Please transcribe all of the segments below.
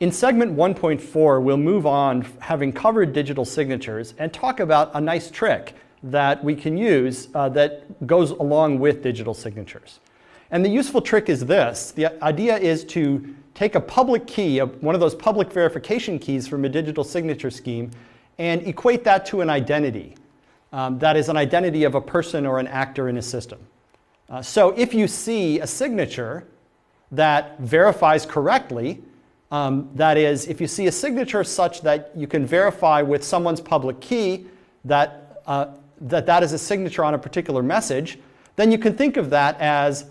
In segment 1.4, we'll move on, having covered digital signatures, and talk about a nice trick that we can use that goes along with digital signatures. And the useful trick is this. The idea is to take a public key, one of those public verification keys from a digital signature scheme, and equate that to an identity. That is an identity of a person or an actor in a system. So if you see a signature that verifies correctly, that is, if you see a signature such that you can verify with someone's public key that that is a signature on a particular message, then you can think of that as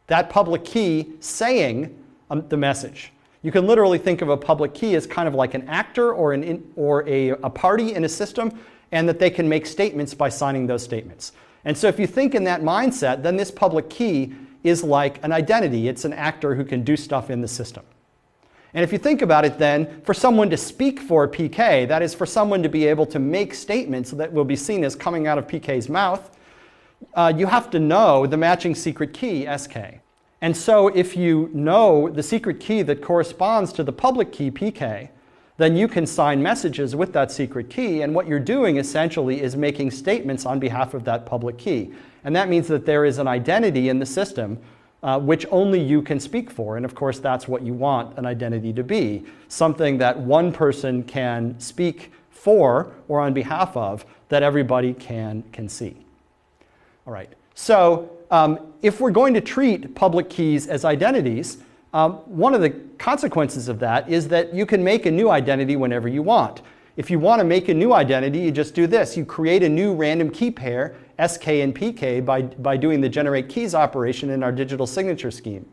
that public key saying the message. You can literally think of a public key as kind of like an actor or a party in a system, and that they can make statements by signing those statements. And so if you think in that mindset, then this public key is like an identity. It's an actor who can do stuff in the system. And if you think about it then, for someone to speak for PK, that is for someone to be able to make statements that will be seen as coming out of PK's mouth, you have to know the matching secret key, SK. And so if you know the secret key that corresponds to the public key, PK, then you can sign messages with that secret key, and what you're doing essentially is making statements on behalf of that public key. And that means that there is an identity in the system which only you can speak for, and of course that's what you want an identity to be, something that one person can speak for or on behalf of that everybody can see. All right, so if we're going to treat public keys as identities, one of the consequences of that is that you can make a new identity whenever you want. If you want to make a new identity, you just do this. You create a new random key pair, SK and PK, by doing the generate keys operation in our digital signature scheme.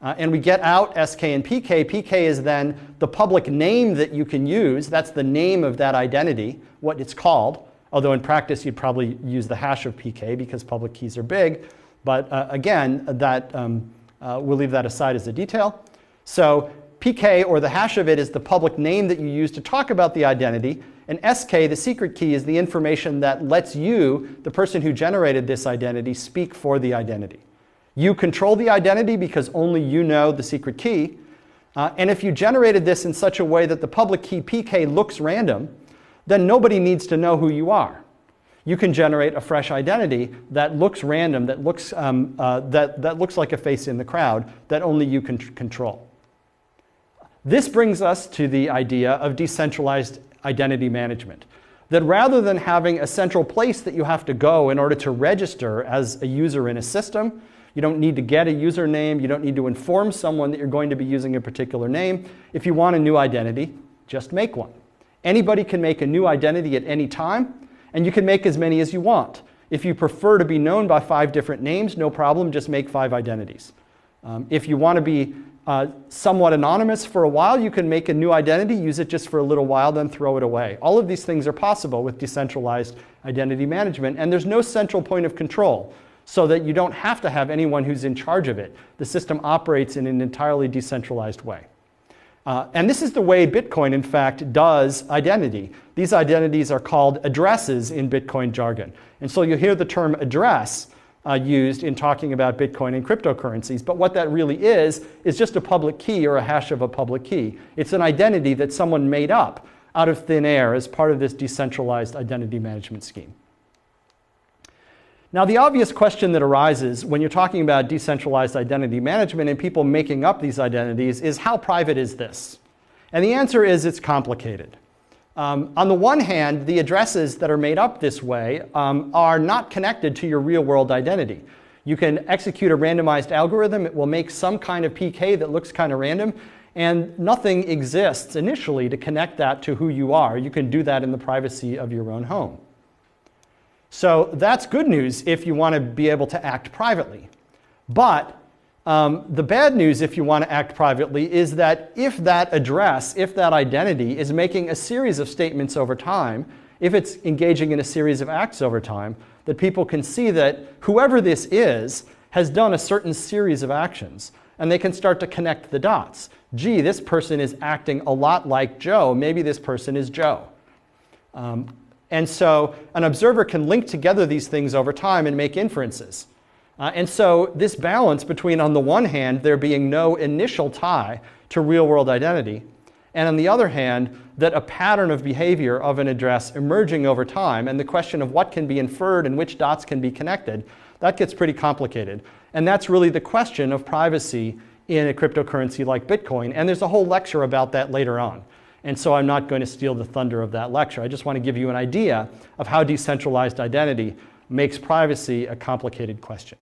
And we get out SK and PK. PK is then the public name that you can use. That's the name of that identity, what it's called. Although in practice, you'd probably use the hash of PK because public keys are big. But again, we'll leave that aside as a detail. So PK, or the hash of it, is the public name that you use to talk about the identity. And SK, the secret key, is the information that lets you, the person who generated this identity, speak for the identity. You control the identity because only you know the secret key. And if you generated this in such a way that the public key PK looks random, then nobody needs to know who you are. You can generate a fresh identity that looks random, that looks, that looks like a face in the crowd, that only you can control. This brings us to the idea of decentralized identity management. That rather than having a central place that you have to go in order to register as a user in a system, you don't need to get a username, you don't need to inform someone that you're going to be using a particular name. If you want a new identity, just make one. Anybody can make a new identity at any time, and you can make as many as you want. If you prefer to be known by 5 different names, no problem, just make 5 identities. If you want to be somewhat anonymous for a while, you can make a new identity, use it just for a little while, then throw it away. All of these things are possible with decentralized identity management, and there's no central point of control, so that you don't have to have anyone who's in charge of it. The system operates in an entirely decentralized way. And this is the way Bitcoin, in fact, does identity. These identities are called addresses in Bitcoin jargon. And so you hear the term address used in talking about Bitcoin and cryptocurrencies. But what that really is just a public key or a hash of a public key. It's an identity that someone made up out of thin air as part of this decentralized identity management scheme. Now, the obvious question that arises when you're talking about decentralized identity management and people making up these identities is, how private is this? And the answer is, it's complicated. On the one hand, the addresses that are made up this way are not connected to your real-world identity. You can execute a randomized algorithm. It will make some kind of PK that looks kind of random, and nothing exists initially to connect that to who you are. You can do that in the privacy of your own home. So that's good news if you want to be able to act privately. But the bad news if you want to act privately is that if that address, if that identity is making a series of statements over time, if it's engaging in a series of acts over time, that people can see that whoever this is has done a certain series of actions, and they can start to connect the dots. Gee, this person is acting a lot like Joe. Maybe this person is Joe. And so an observer can link together these things over time and make inferences. And so this balance between, on the one hand, there being no initial tie to real-world identity, And on the other hand, that a pattern of behavior of an address emerging over time, and the question of what can be inferred and which dots can be connected, that gets pretty complicated. And that's really the question of privacy in a cryptocurrency like Bitcoin. And there's a whole lecture about that later on. And so I'm not going to steal the thunder of that lecture. I just want to give you an idea of how decentralized identity makes privacy a complicated question.